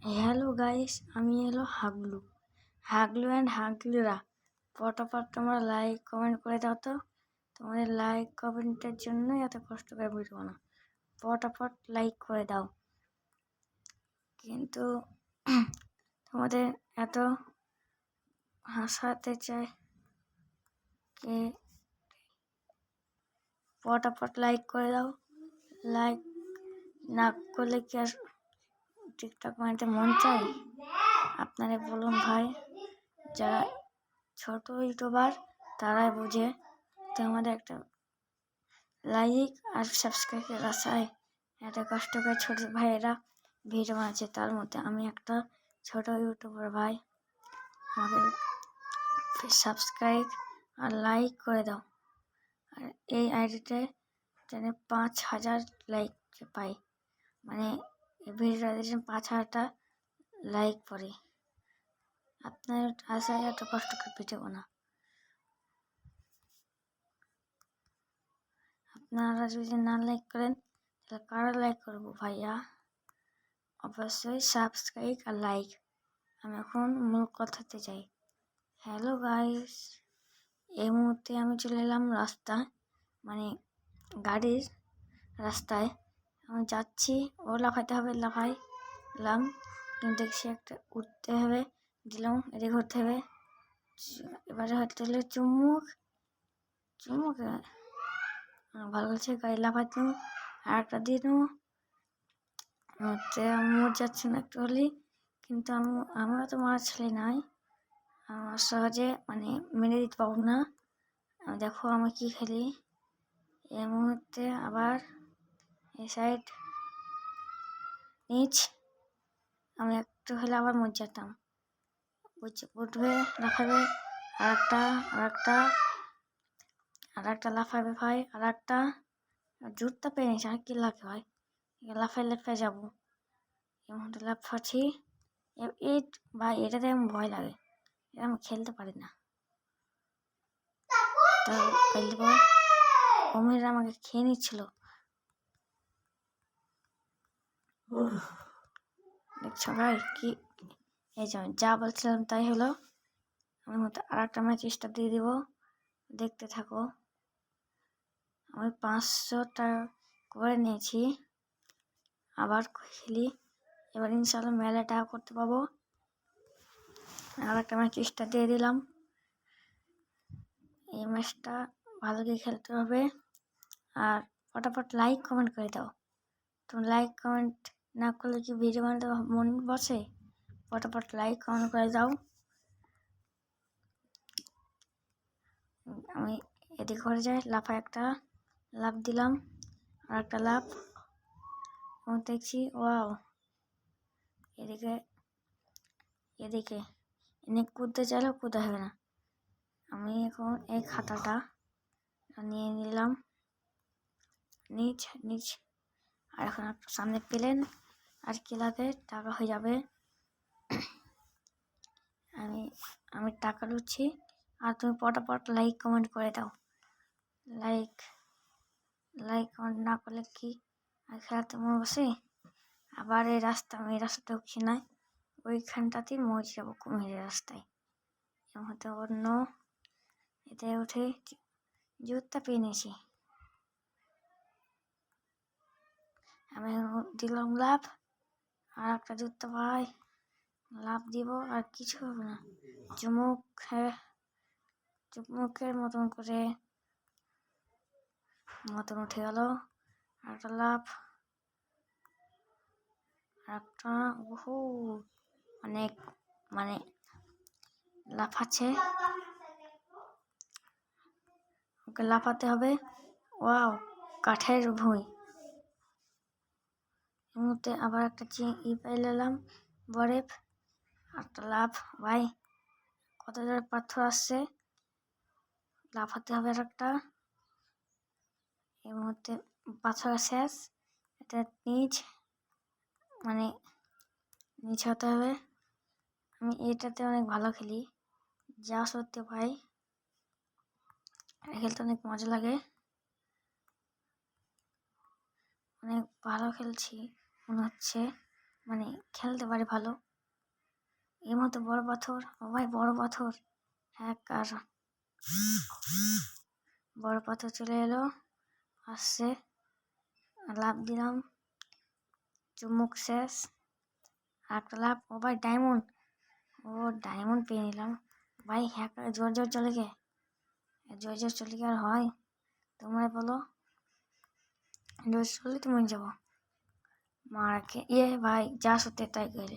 Hello guys, আমি এলো হাগলু and হাগলুরা। পটাপট তোমরা লাইক কমেন্ট করে দাও তো। তোমাদের লাইক কমেন্টের জন্যই এত কষ্ট করে ভিডিও না। পটাপট লাইক করে দাও। কিন্তু তোমাদের এত হাসাতে চাই কে, পটাপট লাইক করে দাও। লাইক না করলে কি আর টিকটক বানাতে মন চাই? আপনারা বলুন ভাই। যারা ছোট ইউটিউবার তারাই বুঝে। তো আমাদের একটা লাইক আর সাবস্ক্রাইবের আশায় এত কষ্ট করে ছোট ভাইয়েরা ভিডিও বানাচ্ছে। তার মধ্যে আমি একটা ছোট ইউটিউবার ভাই। আমাদের সাবস্ক্রাইব আর লাইক করে দাও। আর এই আইডিতে যেন 5,000 লাইক পাই, মানে এই ভিডিওটা যেন 5,000টা লাইক পড়ে। আপনার আশায় এত কষ্ট করে ভিডিও বানা। আপনারা যদি না লাইক করেন তাহলে কারা লাইক করবো ভাইয়া? অবশ্যই সাবস্ক্রাইব আর লাইক। আমি এখন মূল কথাতে যাই। হ্যালো গাইস, এই মুহূর্তে আমি চলে এলাম রাস্তায়, মানে গাড়ির রাস্তায়। আমি যাচ্ছি, ও লাফাইতে হবে, লাফাইলাম, কিন্তু দেখছি একটা উঠতে হবে, দিলাম, এদিকে ঘুরতে হবে। এবারে হতে হলে চুমুক ভালো লাগছে, গাড়ি লাফাতে আর একটা দিয়ে দেবো। মোট যাচ্ছে না একটু হলেই, কিন্তু আমিও তো মারা ছেলে নাই, আমার সহজে মানে মেনে দিতে পারবো না। দেখো আমি কি খেলি। এই মুহূর্তে আবার এই সাইড নিচ, আমি একটু হলে আবার মরে যেতাম। উঠবে, লাফাবে, আর একটা লাফাবে ভাই, আর একটা জুতটা পেয়ে নিয়েছে, আর কি লাগে ভাই, লাফাই যাবো। এই মুহূর্তে লাফাচ্ছি। এই ভাই, এটাতে আমার ভয় লাগে, এটা আমি খেলতে পারি না। তো অমিরা আমাকে খেয়ে নিচ্ছিল। দেখছো ভাই, কি এই যা বলছিলাম তাই হলো। আমি মতো আর একটা ম্যাচ স্টার্ট দিয়ে দিব, দেখতে থাকো। আমি 500টা করে নিয়েছি, আবার খেলি। এবার ইনশাল্লাহ মেলা টাকা করতে পারবো। আর একটা ম্যাচ স্টার্ট দিয়ে দিলাম। এই ম্যাচটা ভালো করে খেলতে হবে। আর ফটাফট লাইক কমেন্ট করে দাও। তুমি লাইক কমেন্ট না করলে কি ভিডিও বানাতে মন বসে? ফটাফট লাইক কমেন্ট করে দাও। আমি এদিকে করে যাই, লাফায় একটা লাফ দিলাম, আর একটা লাফ। এবং দেখছি ওয়াও, এদিকে এনে কুদতে চাইলেও কুদতে হবে না। আমি এখন এই খাতাটা নিয়ে নিলাম, নিচ। আর এখন সামনে পেলেন, আর কি লাগে, টাকা হয়ে যাবে। আমি টাকা লুচ্ছি, আর তুমি পটাপট লাইক কমেন্ট করে দাও। লাইক কমেন্ট না করলে কি আর খেলাতে মনে বসে? আবার আমি এই রাস্তাটা উঠছি না, ওইখানটাতেই মরে যাবো, কুমিরের রাস্তায়। হয়তো অন্য এতে উঠে জুতটা পেয়ে নিয়েছি। আমি দিলাম লাভ, আর একটা জুতো পাই, লাভ দিব, আর কিছু হবে না। চুমুকের মতন করে উঠে গেল। একটা লাভ, একটা অনেক মানে লাফাচ্ছে, ওকে লাফাতে হবে। ওয়াও, কাঠের ভুঁই। এর মধ্যে আবার একটা পাই নিলাম, বরফ। একটা লাভ ভাই, কত জোরে পাথর আসছে, লাফাতে হবে। আর একটা, এর মধ্যে পাথর শেষ, এটা নিচ হতে হবে। আমি এটাতে অনেক ভালো খেলি, যা সত্যি ভাই, খেলতে অনেক মজা লাগে, অনেক ভালো খেলছি মনে হচ্ছে। মানে খেলতে পারে ভালো। এর মতো বড় পাথর, ও ভাই বড় পাথর, হ্যাকার। বড় পাথর চলে এলো, আসছে, লাফ দিলাম, চুমুক শেষ, আর একটা লাফ। ও ভাই ডায়মন্ড, ও ডায়মন্ড পেয়ে নিলাম। ভাই হ্যাকার জোর জোর চলে গে, জোর জোর চলে গে আর হয়? তোমরা বলো, জোর চলে তুমি যাবো মারাকে। ভাই যা সত্যি তাই করে।